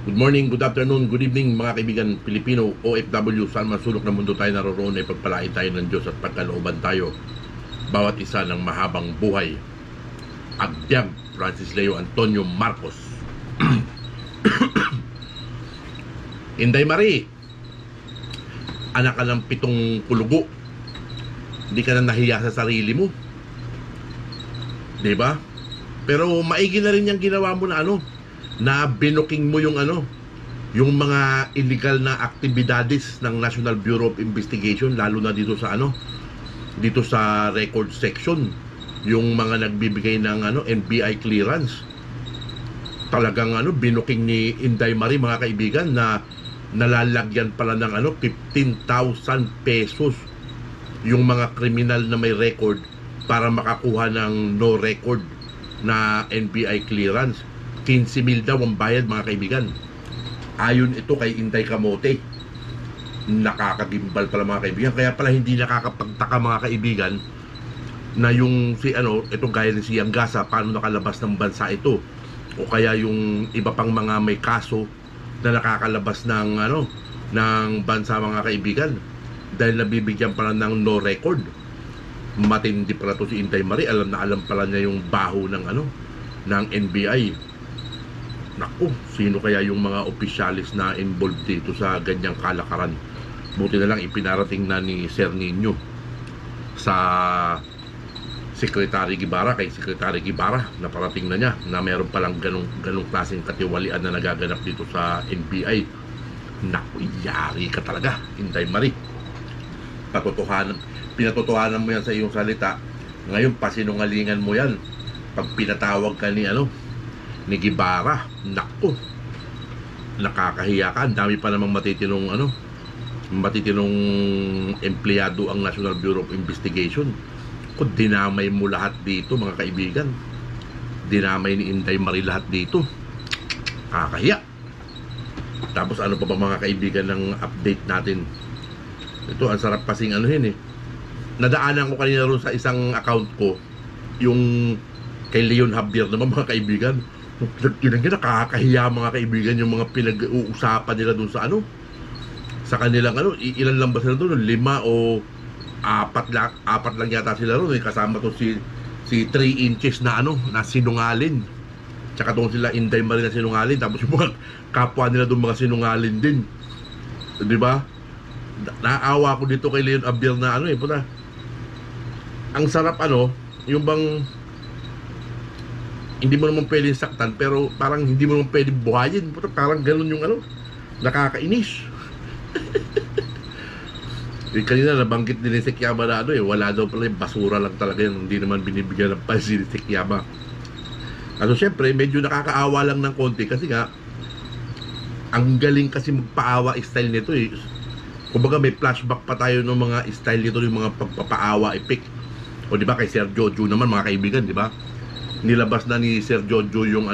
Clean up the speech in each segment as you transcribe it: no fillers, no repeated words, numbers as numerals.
Good morning, good afternoon, good evening mga kaibigan Pilipino, OFW, saan man sulok ng mundo tayo naroon ay pagpalain tayo ng Diyos at pagkalooban tayo bawat isa ng mahabang buhay. Agbyag Francis Leo Antonio Marcos. Inday Marie, anak ka ng 7 kulugo, hindi ka na nahiya sa sarili mo, diba? Pero maigi na rin yung ginawa mo na na binuking mo yung yung mga illegal na aktibidades ng National Bureau of Investigation, lalo na dito sa dito sa record section, yung mga nagbibigay ng NBI clearance. Talagang binuking ni Inday Marie, mga kaibigan, na nalalagyan pala ng 15,000 pesos yung mga kriminal na may record para makakuha ng no record na NBI clearance. 15,000 daw ang bayad, mga kaibigan. Ayon ito kay Inday Kamote. Nakakagimbal pala, mga kaibigan. Kaya pala hindi nakakapagtaka, mga kaibigan, na yung itong gaya ni Siyang Gasa, paano nakalabas ng bansa ito, o kaya yung iba pang mga may kaso na nakakalabas ng ng bansa, mga kaibigan, dahil nabibigyan pala ng no record. Matindi pala to si Inday Marie. Alam na alam pala niya yung baho ng ng NBI. Naku, sino kaya yung mga opisyalis na involved dito sa ganyang kalakaran? Buti na lang ipinarating na ni Sir Nino sa Secretary Guevara, kay Secretary Guevara, na parating na niya na mayroon palang ganong klaseng katiwalian na nagaganap dito sa NBI. Naku, yari ka talaga, Inday Marie. Pinatotohanan mo yan sa iyong salita. Ngayon, pasinungalingan mo yan pag pinatawag ka ni ni Guevara. Naku, nakakahiya ka. Ang dami pa namang matitinong empleyado ang National Bureau of Investigation. Kung dinamay mo lahat dito, mga kaibigan, dinamay ni Inday Marie lahat dito, kakahiya. Tapos ano pa ba, mga kaibigan, ng update natin? Ito, ang sarap kasing nadaanan ko kanina ron sa isang account ko, yung kay Leon Javier naman, mga kaibigan. Nakakahiya, mga kaibigan, yung mga pinag-uusapan nila dun sa sa kanilang ilan lang ba sila dun? 5 o 4 lang yata sila ron. Kasama to si 3 inches na na sinungalin. Tsaka tong sila Inday Marie na sinungalin. Tapos yung mga kapwa nila dun, mga sinungalin din. Diba? Naawa ko dito kay Leon Javier na puta. Ang sarap yung bang hindi mo naman pwedeng saktan, pero parang hindi mo naman pwedeng buhayin. Puta, parang ganun yung nakakainis. Kanina nabanggit din ni Sekyama na wala daw pala, basura lang talaga yun. Hindi naman binibigyan ng pansin ni Sekyama. Syempre, medyo nakakaawa lang ng konti kasi nga ang galing kasi magpaawa style nito Kumbaga may flashback pa tayo ng mga style nito, yung mga pagpapaawa effect. O di ba kay Sir Jojo naman, mga kaibigan, di ba? Nilabas na ni Sir Jojo yung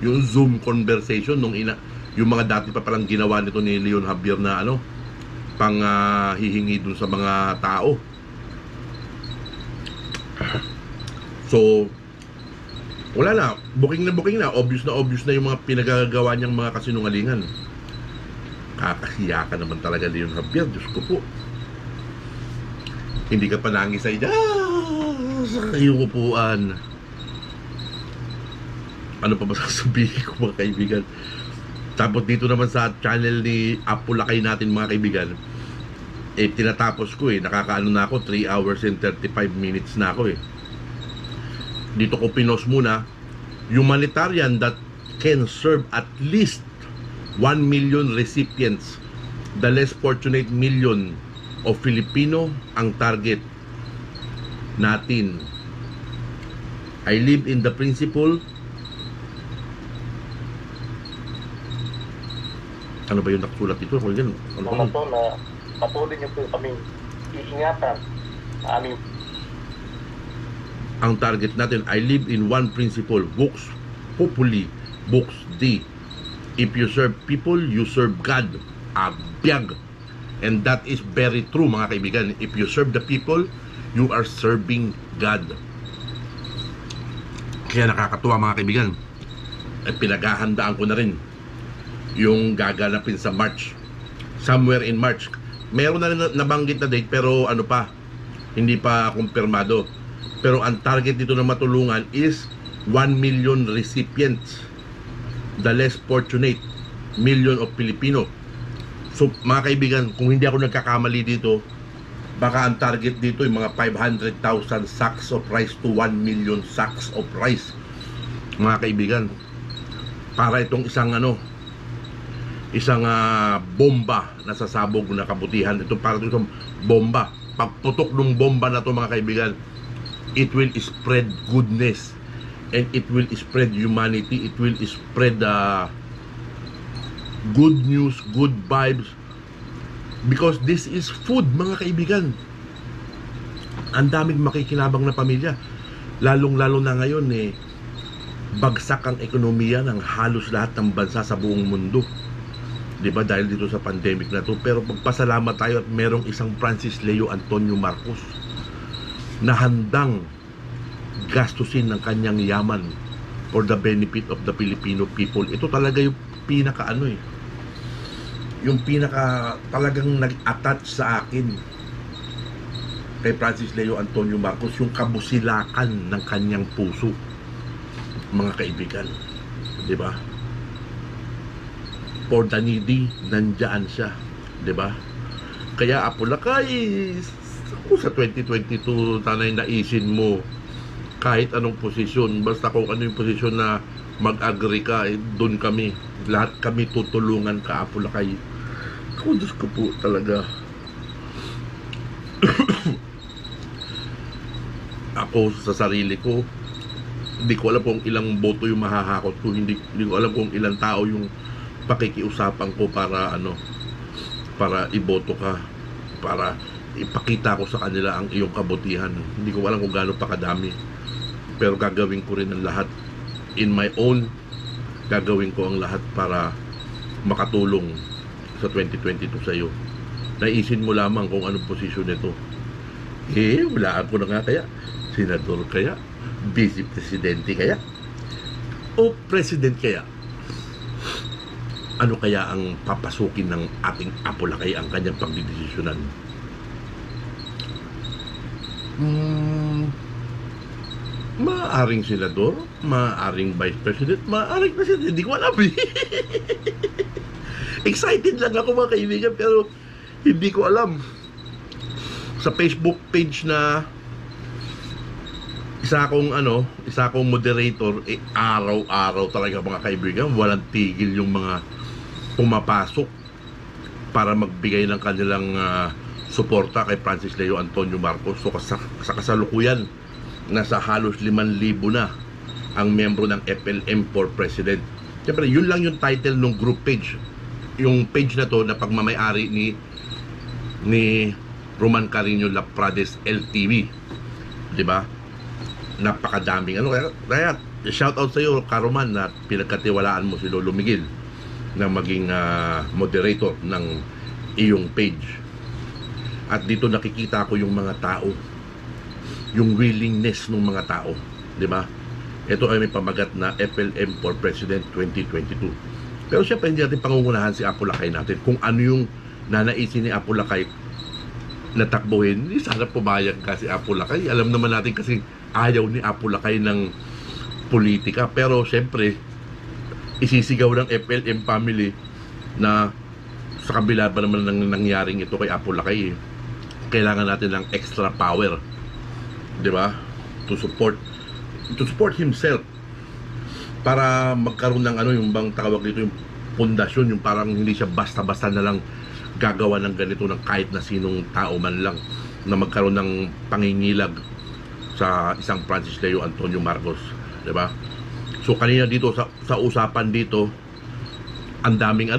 yung Zoom conversation nung yung mga dati pa palang ginawa nito ni Leon Javier na pang hihingi dun sa mga tao. So wala na, booking na, obvious na yung mga pinagagawa niyang mga kasinungalingan. Kakahiya ka naman talaga, Leon Javier. Diyos ko po, hindi ka pa nangisay sa iyong upuan. Ano pa ba sasabihin ko, mga kaibigan? Tapos dito naman sa channel ni Apulakay natin, mga kaibigan, tinatapos ko nakakaano na ako, 3 hours and 35 minutes na ako Dito ko pinost muna, humanitarian that can serve at least 1 million recipients. The less fortunate million of Filipino ang target natin. I live in the principle. Ano ba yung nakasulat dito? Na patuloy niyo po kaming iingatan sa aming. Ang target natin, I live in one principle, Vox Populi, Vox Dei. If you serve people, you serve God. Abiyag. And that is very true, mga kaibigan. If you serve the people, you are serving God. Kaya nakakatuwa, mga kaibigan. At pinaghahandaan ko na rin yung gaganapin sa March. Somewhere in March. Meron na rin nabanggit na date pero ano pa, hindi pa kumpirmado. Pero ang target dito na matulungan is 1 million recipients, the less fortunate million of Filipino. So mga kaibigan, kung hindi ako nagkakamali dito, baka ang target dito ay mga 500,000 sacks of rice to 1 million sacks of rice, mga kaibigan, para itong isang bomba na sasabog na kabutihan. Ito para itong bomba. Pagputok ng bomba na to, mga kaibigan, it will spread goodness and it will spread humanity. It will spread good news, good vibes, because this is food, mga kaibigan. Ang daming makikinabang na pamilya, lalong-lalo na ngayon bagsak ang ekonomiya ng halos lahat ng bansa sa buong mundo, di ba, dahil dito sa pandemic na to. Pero pagpasalamat tayo at merong isang Francis Leo Antonio Marcos na handang gastusin ng kanyang yaman for the benefit of the Filipino people. Ito talaga yung pinaka yung pinaka talagang nag-attach sa akin kay Francis Leo Antonio Marcos, yung kabusilakan ng kanyang puso, mga kaibigan, di ba? For the needy, nandyan siya, di ba? Kaya Apulacay, sa 2022 tanay naisin mo kahit anong posisyon, basta kung ano yung posisyon na mag-agree ka, doon kami, lahat kami tutulungan ka, Apulacay. Ako, Diyos ko po talaga. Ako sa sarili ko, hindi ko alam kung ilang boto yung mahahakot ko, hindi ko alam kung ilang tao yung pakikiusapan ko para para iboto ka, para ipakita ko sa kanila ang iyong kabutihan. Hindi ko alam kung gaano pa kadami, pero gagawin ko rin ang lahat in my own. Gagawin ko ang lahat para makatulong sa 2022 sa iyo. Naisin mo lamang kung anong posisyon nito. Wala ako na nga kaya, senador kaya, vice presidente kaya, o president kaya. Ano kaya ang papasukin ng ating Apulacay ang kanyang pagdidesisyonan? Maaring senador, maaring vice president, maaring president, hindi ko alam. Excited lang ako, mga kaibigan, pero hindi ko alam. Sa Facebook page na isa akong moderator, araw-araw talaga, mga kaibigan, walang tigil yung mga pumapasok para magbigay ng kanilang suporta kay Francis Leo Antonio Marcos. So sa kasalukuyan, nasa halos 5,000 na ang membro ng FLM for President. Siyempre, yun lang yung title ng group page. Yung page na to na pagmamayari ni Roman Carino Laprades LTV, di ba? Napakadaming kaya shout out sa iyo, Karoman, na pinagkatiwalaan mo si Lolo Miguel na maging moderator ng iyong page. At dito nakikita ko yung mga tao, yung willingness ng mga tao, di ba? Ito ay may pamagat na FLM for President 2022. Pero syempre, hindi natin pangungunahan si Apulacay natin. Kung ano yung nanaisin ni Apulacay na takbuhin, hindi sana pumayag ka si Apulacay. Alam naman natin kasi ayaw ni Apulacay ng politika. Pero syempre, isisigaw ng FLM family na sa kabila ba naman ng nangyaring ito kay Apulacay, kailangan natin ng extra power, di ba? To support himself, para magkaroon ng yung bang tawag dito, yung pundasyon, yung parang hindi siya basta-basta na lang gagawa ng ganito ng kahit na sinong tao man lang, na magkaroon ng pangingilag sa isang Francis Leo Antonio Marcos, di ba? So kanina dito sa usapan dito, ang daming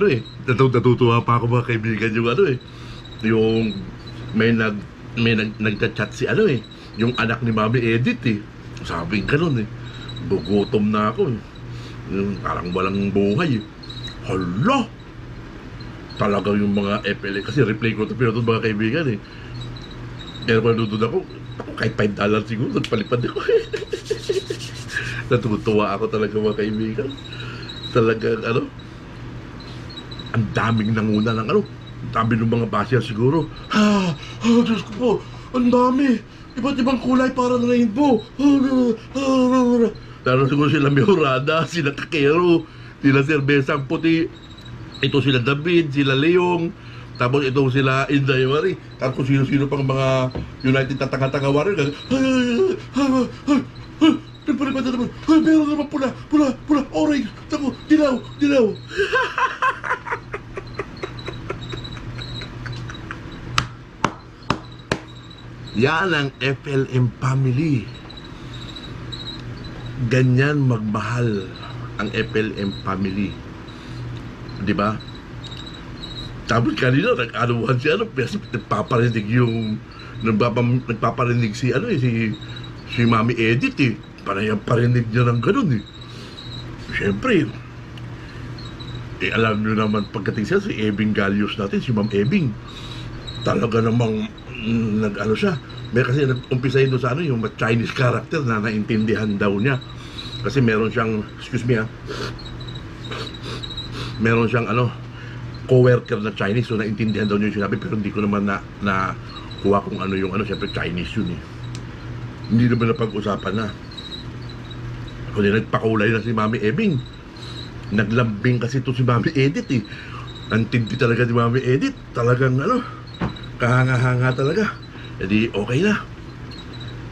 natutuwa pa ako, mga kaibigan, yung yung may nagchat si yung anak ni Mami Edith sabi ganun gugutom na ako parang walang buhay. Hala, talaga yung mga FLA, kasi replay ko ito pinatod, mga kaibigan pero manunod ako kahit $5 siguro nagpalipad ako. Natutuwa ako talaga, mga kaibigan, talagang ang daming nanguna ng ano. Sabi ng mga basya siguro, Diyos ko po, ang dami. Iba't ibang kulay parang rainbow. Lalo siguro sila Mejorada, sila Takero, sila Cervezang Puti. Ito sila David, sila Leong. Tapos ito sila Inday Mari. Tapos sino-sino pang mga United na tanga-tanga warrior. Meron naman pula, orange, tapos dilaw. Yan ang FLM family. Ganyan magmahal ang FLM family. Di ba? Tapos kanina nag-anuhan si nagpaparinig yung nagpaparinig si si Mami Edith eh. Parang parinig niya ng ganun eh. Siyempre, alam nyo naman pagdating siya si Ebing Galios natin, si Ma'am Ebing. Talaga namang nag-ano siya. May kasi nag-umpisahin doon sa yung Chinese character na naintindihan daw niya. Kasi meron siyang, meron siyang co-worker na Chinese, so naintindihan daw niya yung sinabi, pero hindi ko naman na kuha kung ano yung siyempre Chinese yun eh. Hindi naman napag-usapan na. Kundi nagpakulay na si Mami Ebing. Naglambing kasi ito si Mami Edith eh. Antindi talaga si Mami Edith. Talagang kahanga-hanga talaga. Jadi okay na.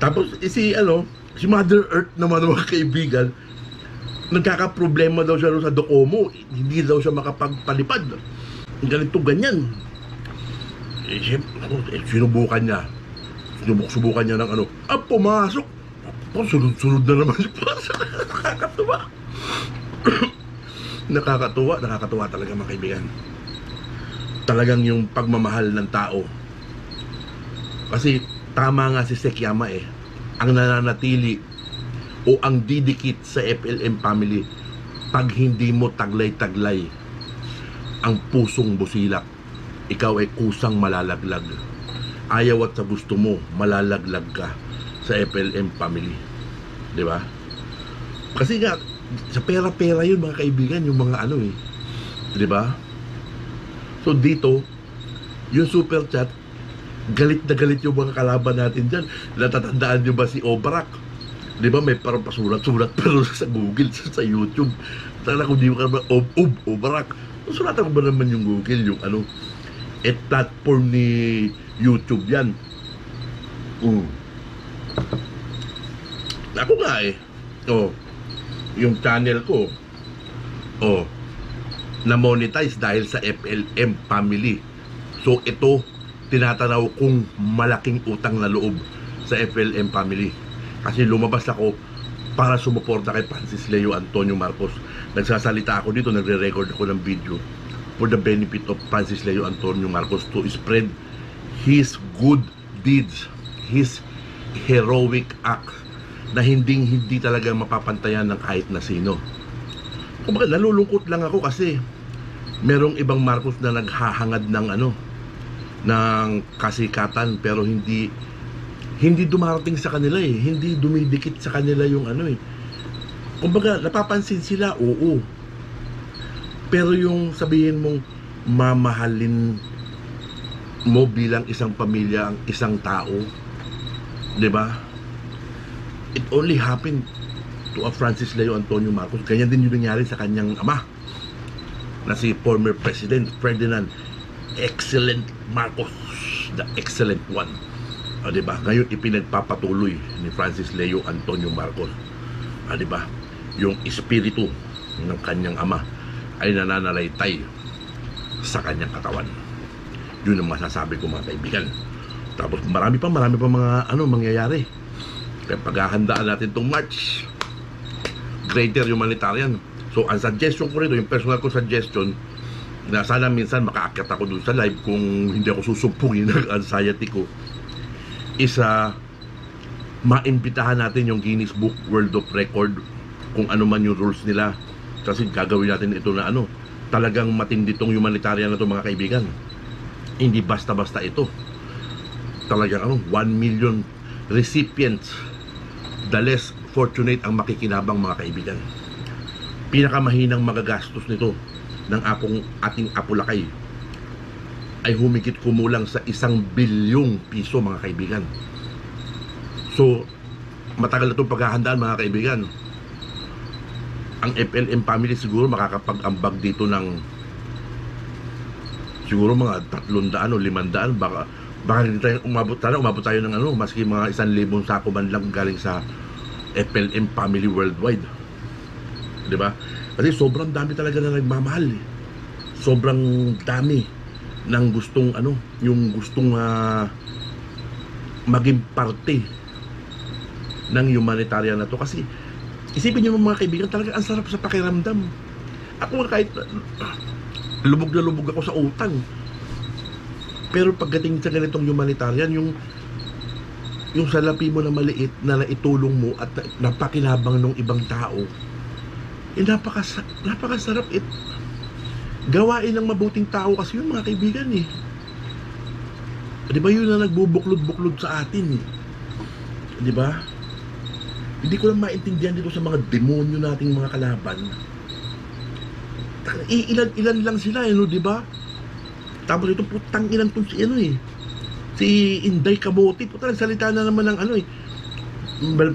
Tapos si Mother Earth naman mga kaibigan, nagkakaproblema daw siya sa Docomo. Hindi daw siya makapagpalipad. Ganito ganyan. Sinubukan niya. Subukan niya ng pumasok. Sunod-sunod na naman siya. Nakakatuwa. Nakakatuwa talaga mga kaibigan. Talagang yung pagmamahal ng tao. Kasi tama nga si Sekiyama eh. Ang nananatili o ang didikit sa FLM family, pag hindi mo taglay-taglay ang pusong busilak, ikaw ay kusang malalaglag. Ayaw at sa gusto mo, malalaglag ka sa FLM family. Di ba? Kasi nga, sa pera-pera yun mga kaibigan, yung mga di ba? So dito, yung super chat, galit na galit yung mga kalaban natin dyan. Natatandaan nyo ba si Obarak? Di ba may parang pasulat-sulat pero sa Google, sa YouTube. Tala kung di mo ka ba, Obarak. Sulatan ko ba naman yung Google, yung platform ni YouTube yan. Ako nga yung channel ko na-monetize dahil sa FLM family. So ito, tinatanaw kong malaking utang na loob sa FLM family. Kasi lumabas ako para sumuporta kay Francis Leo Antonio Marcos. Nagsasalita ako dito, nagre-record ako ng video for the benefit of Francis Leo Antonio Marcos to spread his good deeds, his heroic act na hindi talaga mapapantayan ng kahit na sino. Kumbaga nalulungkot lang ako kasi merong ibang Marcos na naghahangad ng ng kasikatan pero hindi dumarating sa kanila eh, hindi dumidikit sa kanila yung kumbaga napapansin sila, oo, pero yung sabihin mong mamahalin mo bilang isang pamilya ang isang tao, di ba? It only happened to a Francis Leo Antonio Marcos. Ganyan din yung nangyari sa kanyang ama na si former President Ferdinand Excellent Marcos, the excellent one. Diba? Ngayon ipinagpapatuloy ni Francis Leo Antonio Marcos. Diba? Yung espiritu ng kanyang ama ay nananalaytay sa kanyang katawan. Yun ang masasabi ko mga kaibigan. Tapos marami pa mga mangyayari. Kaya paghahandaan natin itong March, Greater Humanitarian. So ang suggestion ko rin, yung personal ko suggestion, na sana minsan makaakyat ako dun sa live kung hindi ako susumpungin ng anxiety ko, isa maimbitahan natin yung Guinness Book World of Record kung ano man yung rules nila, kasi gagawin natin ito na talagang matindi tong humanitarian na to mga kaibigan. Hindi basta-basta ito. Talagang 1 million recipients, the less fortunate ang makikinabang mga kaibigan. Pinakamahinang magagastos nito ng ating Apulakay ay humigit kumulang sa 1 bilyong piso, mga kaibigan. So, matagal na itong paghahandaan, mga kaibigan. Ang FLM family siguro makakapag-ambag dito ng siguro mga 300 o 500. Baka hindi tayo umabot tayo ng maski mga 1,000 sako man lang galing sa FLM family worldwide. Diba? Kasi sobrang dami talaga na nagmamahal eh. Sobrang dami ng gustong yung gustong maging parte ng humanitarian na to. Kasi isipin nyo mga kaibigan, talaga ang sarap sa pakiramdam. Ako kahit lubog na lubog ako sa utang, pero pagdating sa ganitong humanitarian, yung salapi mo na maliit na naitulong mo at napakinabang ng ibang tao, napakasarap gawain ng mabuting tao kasi yun, mga kaibigan eh. Di ba yun na nagbubuklod-buklod sa atin eh. Di ba? Hindi ko lang maintindihan dito sa mga demonyo nating mga kalaban. Ilan lang sila eh, no, di ba? Tapos ito putang ilan tong si Inday Kamote, puta nagsalita na naman ng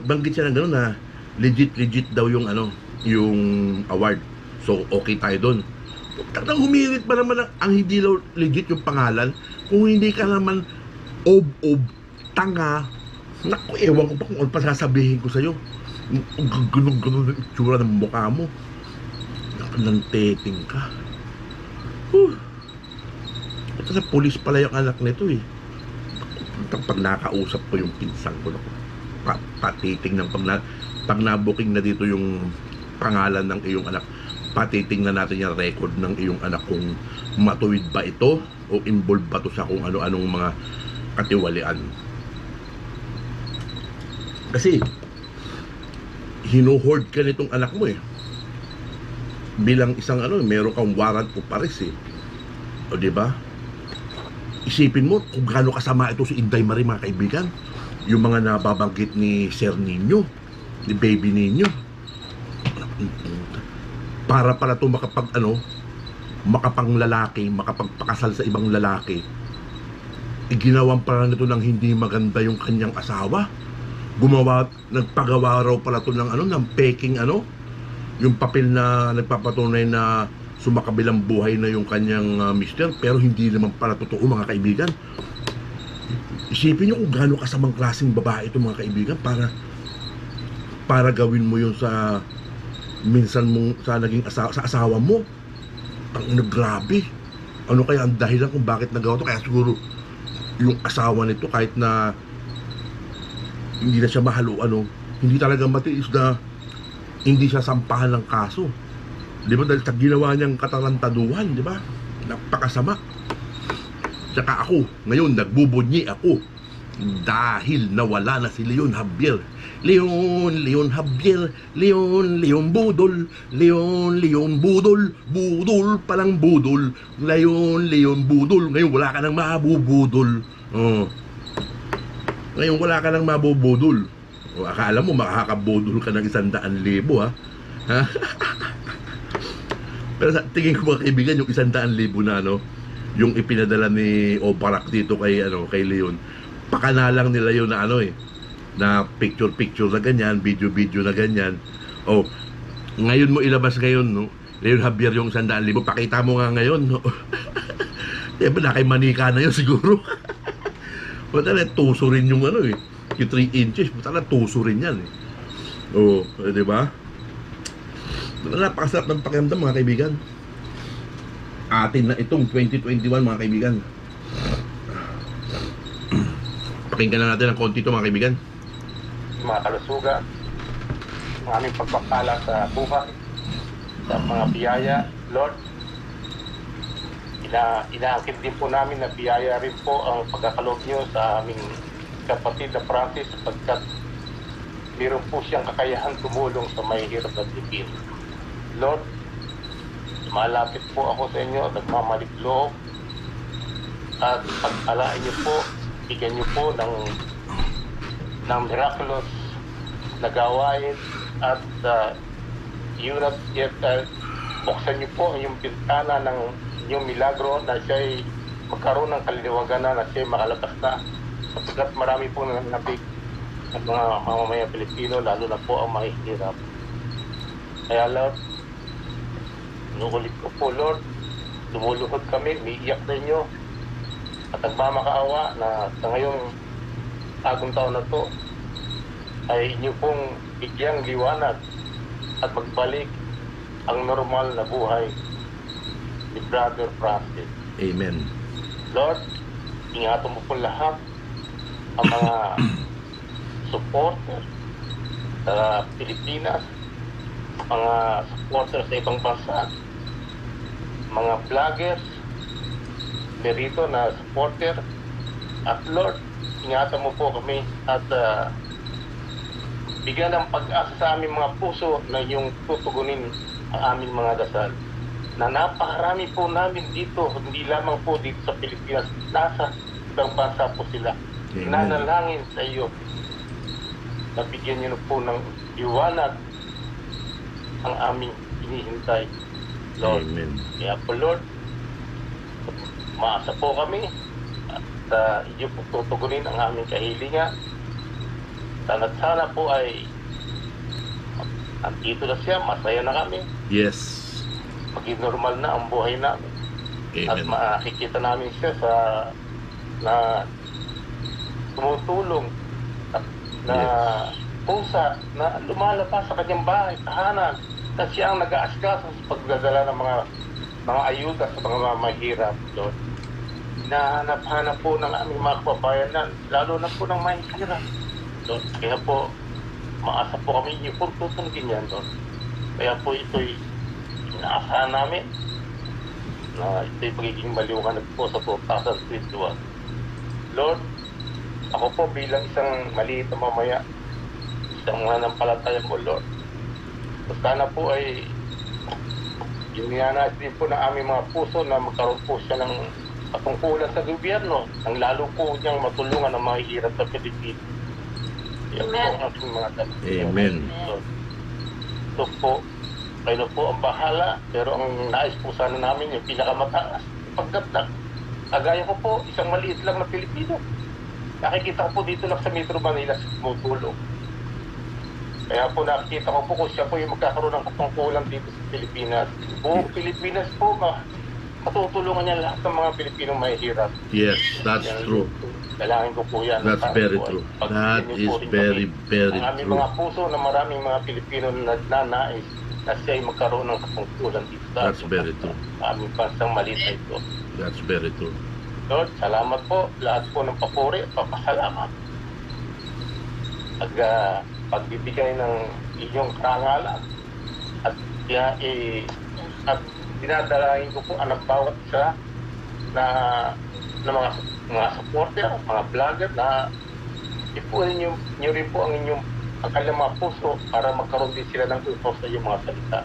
banggit siya ng gano'n na legit daw yung yung award. So okay tayo doon. Putang humirit pa naman ang hindi legit yung pangalan. Kung hindi ka naman tanga, naku, ewan ko pa kung ano pa sasabihin ko sa'yo. Ganun ang itsura ng mukha mo. Nanteting ka. Ito sa pulis pala yung anak nito eh. Pag nakausap ko yung pinsang ko, patiting ng pag nabuking na dito yung pangalan ng iyong anak, patiting na natin yung record ng iyong anak kung matuwid ba ito o involved ba ito sa kung ano-anong mga katiwalian. Kasi hinuhoard ka nitong anak mo eh. Bilang isang meron kang warrant o pares eh. O diba? Isipin mo kung gaano kasama ito si Inday Marie, mga kaibigan. Yung mga nababanggit ni Sir Nino, ni Baby Nino. Para pala ito makapanglalaki, makapagpakasal sa ibang lalaki. Iginawan pala nito ng hindi maganda yung kanyang asawa. Nagpagawa raw pala ito ng peking yung papel na nagpapatunay na sumakabilang buhay na yung kanyang mister, pero hindi naman pala totoo, mga kaibigan. Isipin nyo kung gaano kasamang klaseng babae ito, mga kaibigan, para gawin mo yun sa minsan mong sa naging sa asawa mo. Grabe. Ano kaya ang dahilan kung bakit nagawa to? Kaya siguro yung asawa nito, kahit na hindi na siya mahalo, hindi talaga matiis na hindi siya sampahan ng kaso. Di ba? Dahil sa ginawa niyang katarantaduhan, di ba? Napakasama. Tsaka ako, ngayon nagbubunyi ako dahil nawala na si Leon Javier. Leon Javier, Leon Budol, Leon Budol, Budol palang Budol, Leon Budol. Ngayon wala ka nang mabubudol. Ngayon wala ka nang mabubudol. Akala mo makakabudol ka ng 100,000 ha? Pero sa tingin ko, mga kaibigan, yung 100,000 na yung ipinadala ni Obarak dito kay Leon, pakanalang nila yun na na picture na ganyan, video na ganyan. Ngayon mo ilabas ngayon, no? Leon Javier yung 100,000, pakita mo nga ngayon, no? Diba na kay manika na yun siguro. Bata na tuso rin yung yung 3 inches, bata na tuso rin yan eh. Diba? Napakasarap ng pakiramdam, mga kaibigan. Atin na itong 2021, mga kaibigan. Pakinggan na natin ng konti ito, mga kaibigan. Mga kalusugan, ang aming pagpapala sa buhay, sa mga biyaya, Lord. Inaakit din po namin na biyaya rin po ang pagkakaloob nyo sa aming kapatid na Francis, sapagkat meron po siyang kakayahan tumulong sa may hirap at tipid. Lord, malapit po ako sa inyo, nagmamalik loob, at pag-alain niyo po, bigyan niyo po ng miraculous na gawain, at you not yet buksan niyo po yung bintana ng inyong milagro na siya'y magkaroon ng kalinawagan na siya'y makalabas na. Sapagkat marami po nabig ang mga mamamayan Pilipino, lalo na po ang mahihirap. Kaya Lord, inuulit ko po Lord, lumuluhod kami, umiiyak na inyo, at nagmamakaawa na sa ngayong bagong taon na to ay inyo pong bigyang liwanag at magbalik ang normal na buhay ni Brother Francis. Amen. Lord, ingatan mo po lahat ang mga supporter sa Pilipinas, mga supporter sa ibang bansa, mga vloggers, merito na supporter, at Lord, ingatan mo po kami at bigyan ng pag-asa sa aming mga puso na yung tutugunin ang aming mga dasal. Na napakarami po namin dito, hindi lamang po dito sa Pilipinas, nasa ibang bansa po sila. Amen. Nanalangin sa iyo. Nabigyan niyo po ng liwanag ang aming hinihintay, Lord. Amen. Kaya po Lord, maasa po kami at iyo po tutugunin ang aming kahilingan. Sana po ay andito na siya, masaya na kami. Yes. Maging normal na ang buhay namin. At Amen. makikita namin siya sa na tumutulong at na pusa na lumalabas sa kanyang bahay, tahanan, na siya ang nag-aasikaso sa pagdadala ng mga ayuda sa mga mahirap, Lord. Hinahanap-hanap po ng aming mga kababayan, lalo na po ng mahirap, Lord. Kaya po, maasa po kami yung po tutungin yan, Lord. Kaya po ito'y inaasahan namin na ito'y magiging maliwanag po sa 2021. Lord, ako po bilang isang maliit na mamaya, isang mananampalataya mo, Lord. So, sana po ay yung niyanais din po ng aming mga puso na magkaroon po siya ng patungkulan sa gobyerno, ang lalo po niyang matulungan ang mga hirap sa Pilipinas. Yan po ang ating mga tanong. Amen. So po, kayo na po ang bahala, pero ang nais po sana namin yung pinakamataas, pagdatnak. Kagaya ko po, isang maliit lang na Pilipino. Nakikita ko po dito lang sa Metro Manila sa tumutulong. Kaya po nakikita ko po kung siya po yung magkakaroon ng katungkulan dito sa Pilipinas. Buong Pilipinas po, matutulungan niya lahat ng mga Pilipinong mahihirap. Yes, that's Yan, true. Dalangin ko po yan. That's Sana very po ay true. pagbigyan That niyo is po rin very, kami. very Ang aming true. mga puso na maraming mga Pilipino na nagnanais na siya ay magkaroon ng katungkulan dito sa That's very true. aming bansang maliit na ito. That's very true. Lord, salamat po. Lahat po ng papuri, papasalamat. Pagbibigay ng inyong karangalan. At dinadalangin ko po ang bawat isa na mga supporter, mga vlogger na ipunin nyo rin po ang inyong ang kanilang mga puso para magkaroon din sila ng utos sa inyong mga salita.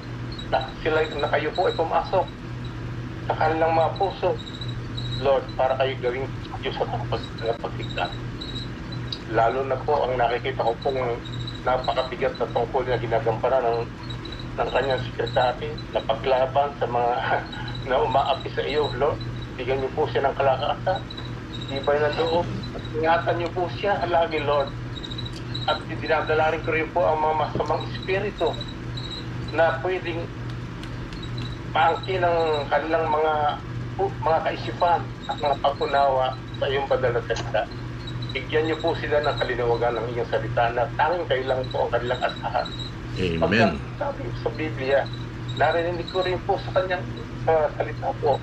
Na kayo po ay pumasok sa kanilang mga puso, Lord, para kayo gawing Diyos sa pagligtas. Lalo na po ang nakikita ko pong napakabigat na tungkol na ginagamparan ng kanyang sekretary na paglaban sa mga na umaapi sa iyo, Lord. Bigyan niyo po siya ng kalakasan, ibay na loob, at ingatan niyo po siya lagi, Lord. At dinadala ko rin po ang mga masamang espiritu na pwedeng paangkin ng kanilang mga kaisipan at mga pag-unawa sa iyong banal na salita. Bigyan niyo po sila ng kalinawagan ng iyong salita na tanging kayo lang po ang kanilang asahan. Amen. Sabi sa Biblia, narinig ko rin po sa kanyang salita po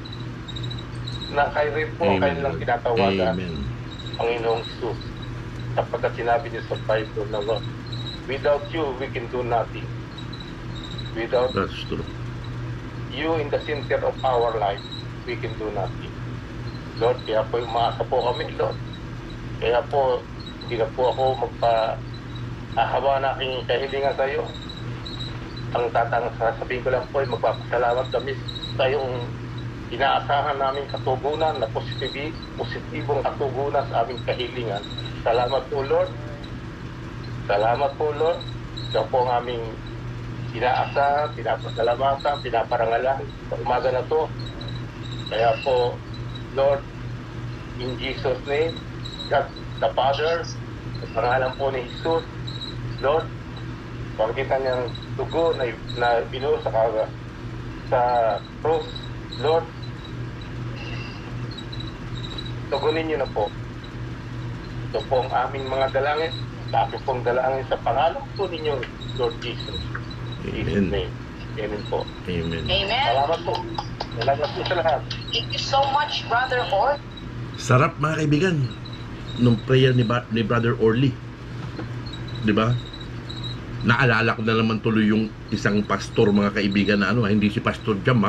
na kayo rin po ang kanilang tinatawagan, Amen. Panginoong Jesus. Sapagkat sinabi niyo sa Bible na without you, we can do nothing. Without That's true. you in the center of our life, we can do nothing. Lord, kaya po umaasa po kami, Lord. Kaya po, hindi na po ako magpa-ahawa na aking kahilingan sa iyo. Ang sasabihin ko lang po ay magpapasalamat kami sa iyong inaasahan namin katugunan na positibong katugunan sa aming kahilingan. Salamat po, Lord. Salamat po, Lord. Ikaw po ang aming inaasar, pinapasalamatan, pinaparangalan sa umaga na to. Kaya po, Lord, in Jesus' name, God the Father, sa pangalan po ni Jesus, Lord, pagkitan niyang dugo na binuo sa cross, Lord, tugunin niyo na po. Ito po ang aming mga dalangin. Sa aking pong dalangin sa pangalan po ninyo, Lord Jesus. In Jesus' name. Amen po. Amen. Amen. Salamat po. Salamat po sa lahat. Thank you so much, Brother Or. Sarap mga kaibigan nung prayer ni Brother Orly. 'Di ba? Naalala ko na naman tuloy yung isang pastor mga kaibigan na hindi si Pastor Jam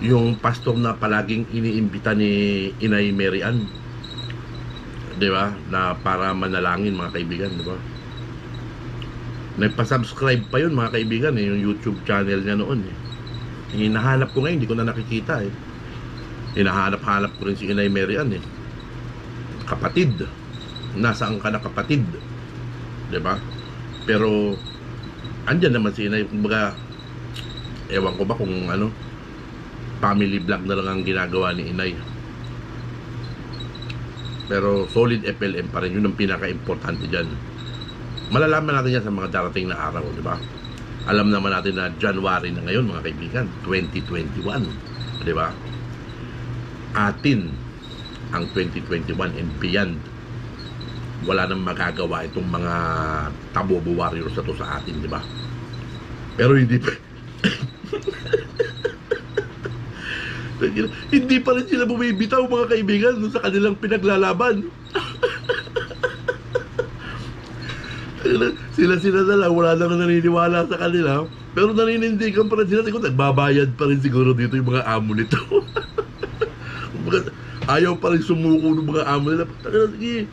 yung pastor na palaging iniimbita ni Inay Mary Ann. 'Di ba? Na para manalangin mga kaibigan, 'di ba? Nagpa-subscribe pa yun mga kaibigan yung YouTube channel niya noon Hinahanap ko ngayon, hindi ko na nakikita Hinahanap-hanap ko rin si Inay Mary Ann Kapatid. Nasaan ka na kapatid? 'Di ba? Pero andyan naman si Inay, kumbaga ewan ko ba kung family vlog na lang ang ginagawa ni Inay. Pero solid FLM pa rin, yun ang pinaka-importante dyan. Malalaman natin yan sa mga darating na araw, di ba? Alam naman natin na January na ngayon mga kaibigan, 2021, di ba? Atin ang 2021 and beyond. Wala nang magagawa itong mga tabobo warriors na to sa atin, di ba? Pero hindi pa hindi pa rin sila bumibitaw mga kaibigan sa kanilang pinaglalaban. Sila na lang, wala nang naniniwala sa kanila, pero naninindigan pa rin sila. Siguro nagbabayad pa rin siguro dito yung mga amo nito. Ayaw pa rin sumuko ng mga amo nila. Sige,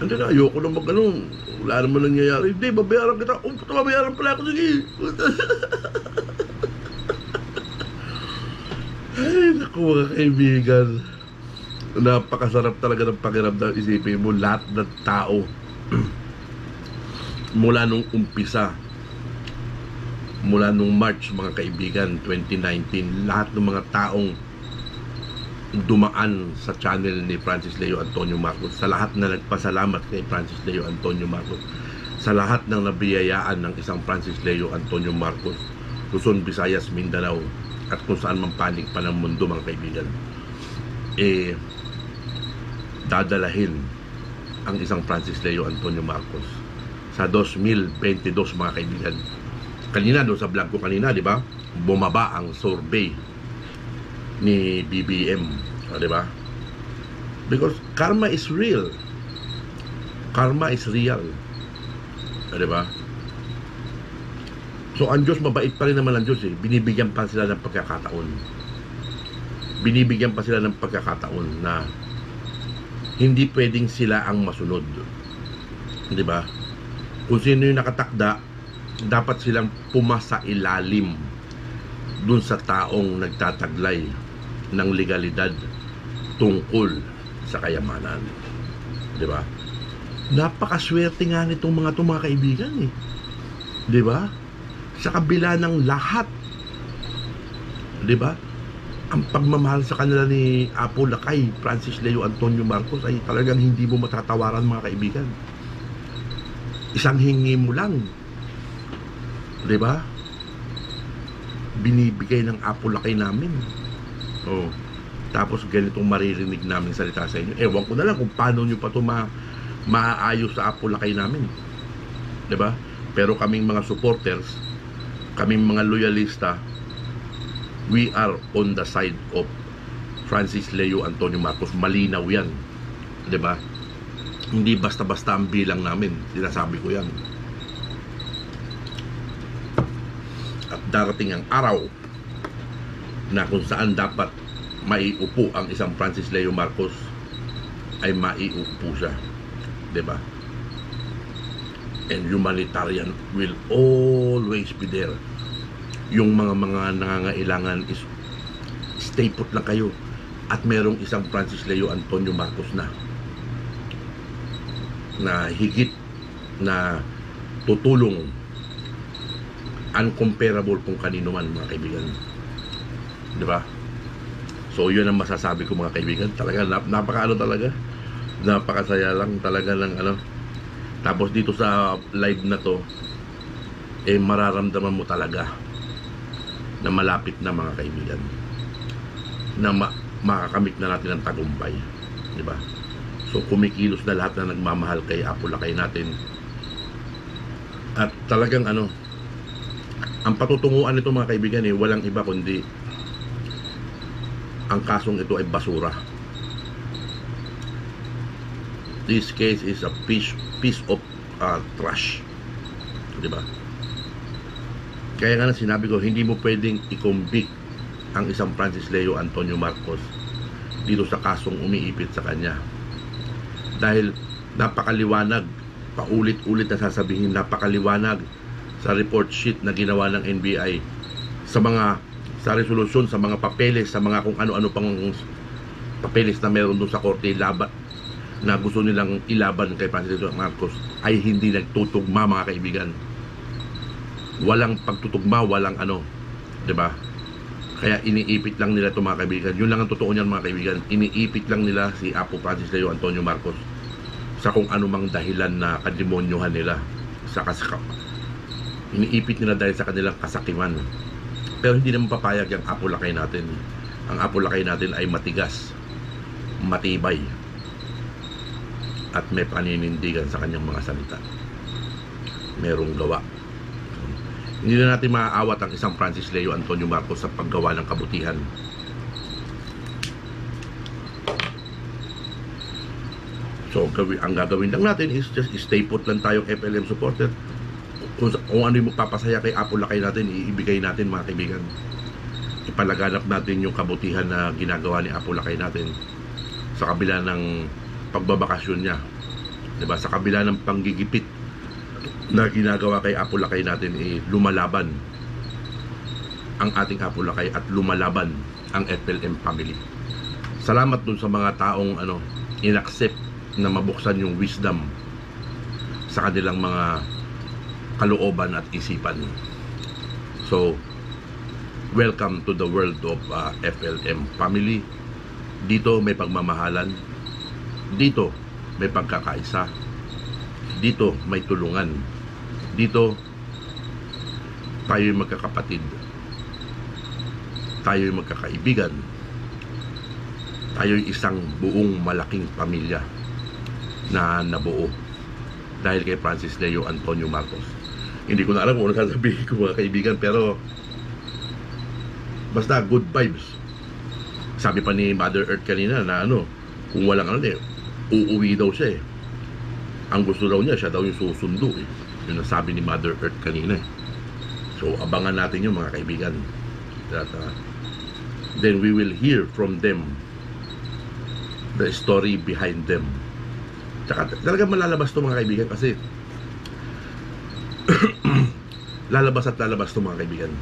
ayoko na wala naman nangyayari. Hindi, babayaran kita. Babayaran pala ako, sige. Ay, naku mga kaibigan, napakasarap talaga ng pakiramdam. Isipin mo, lahat ng tao mula nung umpisa, mula nung March mga kaibigan 2019, lahat ng mga taong dumaan sa channel ni Francis Leo Antonio Marcos, sa lahat na nagpasalamat kay Francis Leo Antonio Marcos, sa lahat ng nabiyayaan ng isang Francis Leo Antonio Marcos, Luzon, Visayas, Mindanao, at kung saan man panig pa ng mundo mga kaibigan, dadalahin ang isang Francis Leo Antonio Marcos sa 2022 mga kaibigan. Kanina doon sa vlog ko kanina, di ba? Bumaba ang survey ni BBM, di ba? Because karma is real. Karma is real. Di ba? So ang Diyos, mabait pa rin naman ang Diyos binibigyan pa sila ng pagkakataon. Binibigyan pa sila ng pagkakataon na hindi pwedeng sila ang masunod. Di ba? Kung sino yung nakatakda, dapat silang pumasa ilalim dun sa taong nagtataglay ng legalidad tungkol sa kayamanan. Di ba? Napakaswerte nga nitong mga kaibigan Di ba? Sa kabila ng lahat, di ba? Ang pagmamahal sa kanila ni Apo Lakay, Francis Leo Antonio Marcos, ay talagang hindi mo matatawaran mga kaibigan. Isang hingi mo lang, di ba? Binibigay ng Apo Lakay namin. Tapos ganitong maririnig namin salita sa inyo. Ewan ko na lang kung paano nyo pa ito maaayos sa Apo Lakay namin, di ba? Pero kaming mga supporters, kaming mga loyalista, we are on the side of Francis Leo Antonio Marcos. Malinaw yan, di ba? Hindi basta-basta ang bilang namin, sinasabi ko yan. At darating ang araw na kung saan dapat maiupo ang isang Francis Leo Marcos, ay maiupo siya, di ba? And humanitarian will always be there. Yung mga nangangailangan is stay put lang kayo. At merong isang Francis Leo Antonio Marcos na higit na tutulong uncomparable kung kanino man, mga kaibigan. Di ba? So yun ang masasabi ko, mga kaibigan. Talaga napaka talaga, napakasaya lang talaga ng Tapos dito sa live na to, mararamdaman mo talaga na malapit na, mga kaibigan, na makakamit na natin ang tagumpay, di ba? So kumikilos na lahat na nagmamahal kay Apo Lakay natin. At talagang ang patutunguan nito, mga kaibigan, walang iba kundi ang kasong ito ay basura. This case is a piece of trash, di ba? Kaya nga sinabi ko, hindi mo pwedeng i-convict ang isang Francis Leo Antonio Marcos dito sa kasong umiipit sa kanya. Dahil napakaliwanag, paulit-ulit na sasabihin, napakaliwanag sa report sheet na ginawa ng NBI, sa resolusyon, sa mga papeles, sa mga kung ano-ano pang papeles na meron doon sa korte laban na gusto nilang ilaban kay Francis Leo Marcos, ay hindi nagtutugma, mga kaibigan. Walang pagtutugma, walang di ba? Kaya iniipit lang nila ito, mga kaibigan. Yun lang ang totoo niyan, mga kaibigan. Iniipit lang nila si Apo Francis Leo Antonio Marcos sa kung anumang dahilan na kademonyohan nila, iniipit nila dahil sa kanilang kasakiman. Pero hindi naman papayag yung Apo Lakay natin. Ang Apo Lakay natin ay matigas, matibay, at may paninindigan sa kanyang mga salita. Merong gawa. Hindi na natin maaawat ang isang Francis Leo Antonio Marcos sa paggawa ng kabutihan. So ang gagawin lang natin is just stay put lang tayong FLM supporter. Kung ano yung magpapasaya kay Apo Lakay natin, iibigay natin, mga kaibigan. Ipalaganap natin yung kabutihan na ginagawa ni Apo Lakay natin sa kabila ng pagbabakasyon niya, diba? Sa kabila ng panggigipit na ginagawa kay Apo Lakay natin, lumalaban ang ating Apo Lakay at lumalaban ang FLM family. Salamat dun sa mga taong inaccept na mabuksan yung wisdom sa kanilang mga kalooban at isipan. So welcome to the world of FLM family. Dito may pagmamahalan, dito may pagkakaisa, dito may tulungan, dito tayo'y magkakapatid, tayo'y magkakaibigan, tayo'y isang buong malaking pamilya na nabuo dahil kay Francis Leo Antonio Marcos. Hindi ko na alam kung ano sasabihin ko, mga kaibigan, pero basta good vibes. Sabi pa ni Mother Earth kanina na kung walang uuwi daw siya Ang gusto daw niya, siya daw yung susundo Yun ang sabi ni Mother Earth kanina So abangan natin yung, mga kaibigan, that then we will hear from them the story behind them. Tsaka talaga malalabas to, mga kaibigan, kasi lalabas to, mga kaibigan,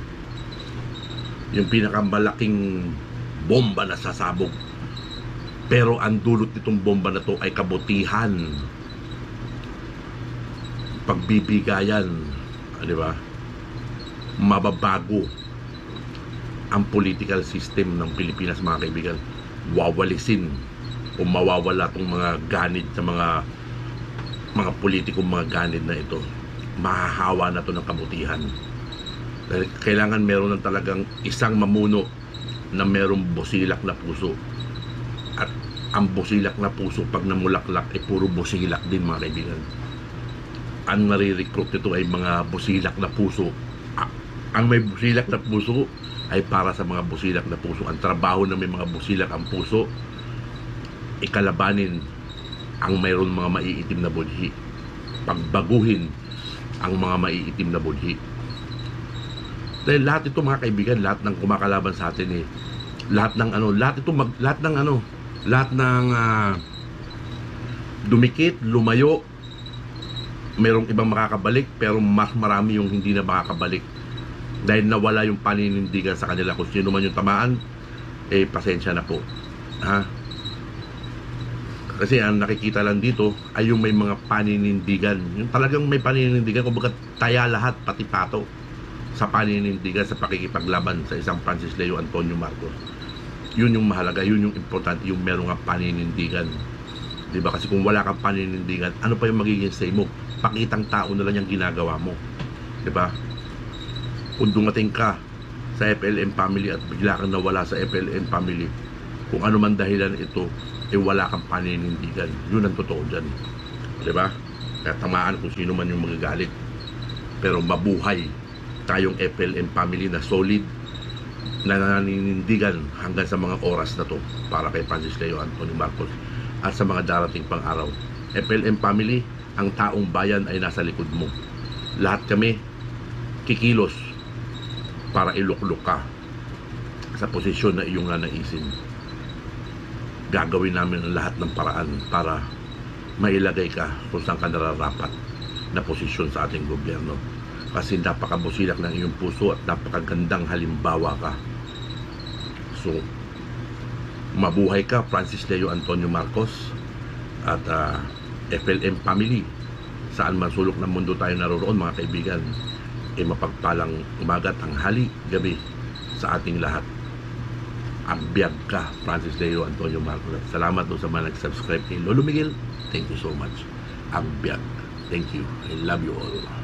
yung pinakamalaking bomba na sasabog. Pero ang dulot nitong bomba na to ay kabutihan, pagbibigayan, di ba? Mababago ang political system ng Pilipinas, mga kaibigan. Wawalisin o mawawala tong mga ganid sa mga politikong mga ganid na ito. Mahahawa na to ng kabutihan. Dahil kailangan meron ng talagang isang mamuno na merong busilak na puso. At ang busilak na puso, pag namulaklak, ay puro busilak din, mga kaibigan. Ang nare-recruit nito ay mga busilak na puso. Ang may busilak na puso ay para sa mga busilak na puso. Ang trabaho na may mga busilak ang puso, ikalabanin ang mayroon mga maiitim na budhi, pagbaguhin ang mga maiitim na budhi. Dahil lahat ito, mga kaibigan, lahat ng kumakalaban sa atin lahat ng dumikit, lumayo, merong ibang makakabalik, pero mas marami yung hindi na makakabalik dahil nawala yung paninindigan sa kanila. Kung sino man yung tamaan, pasensya na po, ha? Kasi ang nakikita lang dito ay yung may mga paninindigan, yung talagang may paninindigan, kumbaga taya lahat, pati pato. sa paninindigan, sa pakikipaglaban sa isang Francis Leo Antonio Marcos. Yun yung mahalaga, yun yung importante, yung meron kang paninindigan. Diba? Kasi kung wala kang paninindigan, ano pa yung magiging say mo? Pakitang tao na lang yung ginagawa mo. Diba? Kung dumating ka sa FLM family at bigla kang nawala sa FLM family, kung ano man dahilan ito, wala kang paninindigan. Yun ang totoo dyan. Diba? Kaya tamaan kung sino man yung magagalit. Pero mabuhay tayong FLM family na solid, na naninindigan hanggang sa mga oras na to para kay Francis Leo Antonio Marcos at sa mga darating pang araw. FLM family, ang taong bayan ay nasa likod mo. Lahat kami kikilos para iluklok ka sa posisyon na iyong nanaisin. Gagawin namin ang lahat ng paraan para mailagay ka kung saan ka nararapat na posisyon sa ating gobyerno. Kasi napakabusilak ng iyong puso at napakagandang halimbawa ka. So, mabuhay ka, Francis Leo Antonio Marcos at FLM family. Saan man sulok ng mundo tayo naroroon, mga kaibigan, mapagpalang umaga, tanghali, gabi sa ating lahat. Agbyag ka, Francis Leo Antonio Marcos. Salamat doon sa mga nag-subscribe kay Lolo Miguel. Thank you so much. Agbyag. Thank you. I love you all.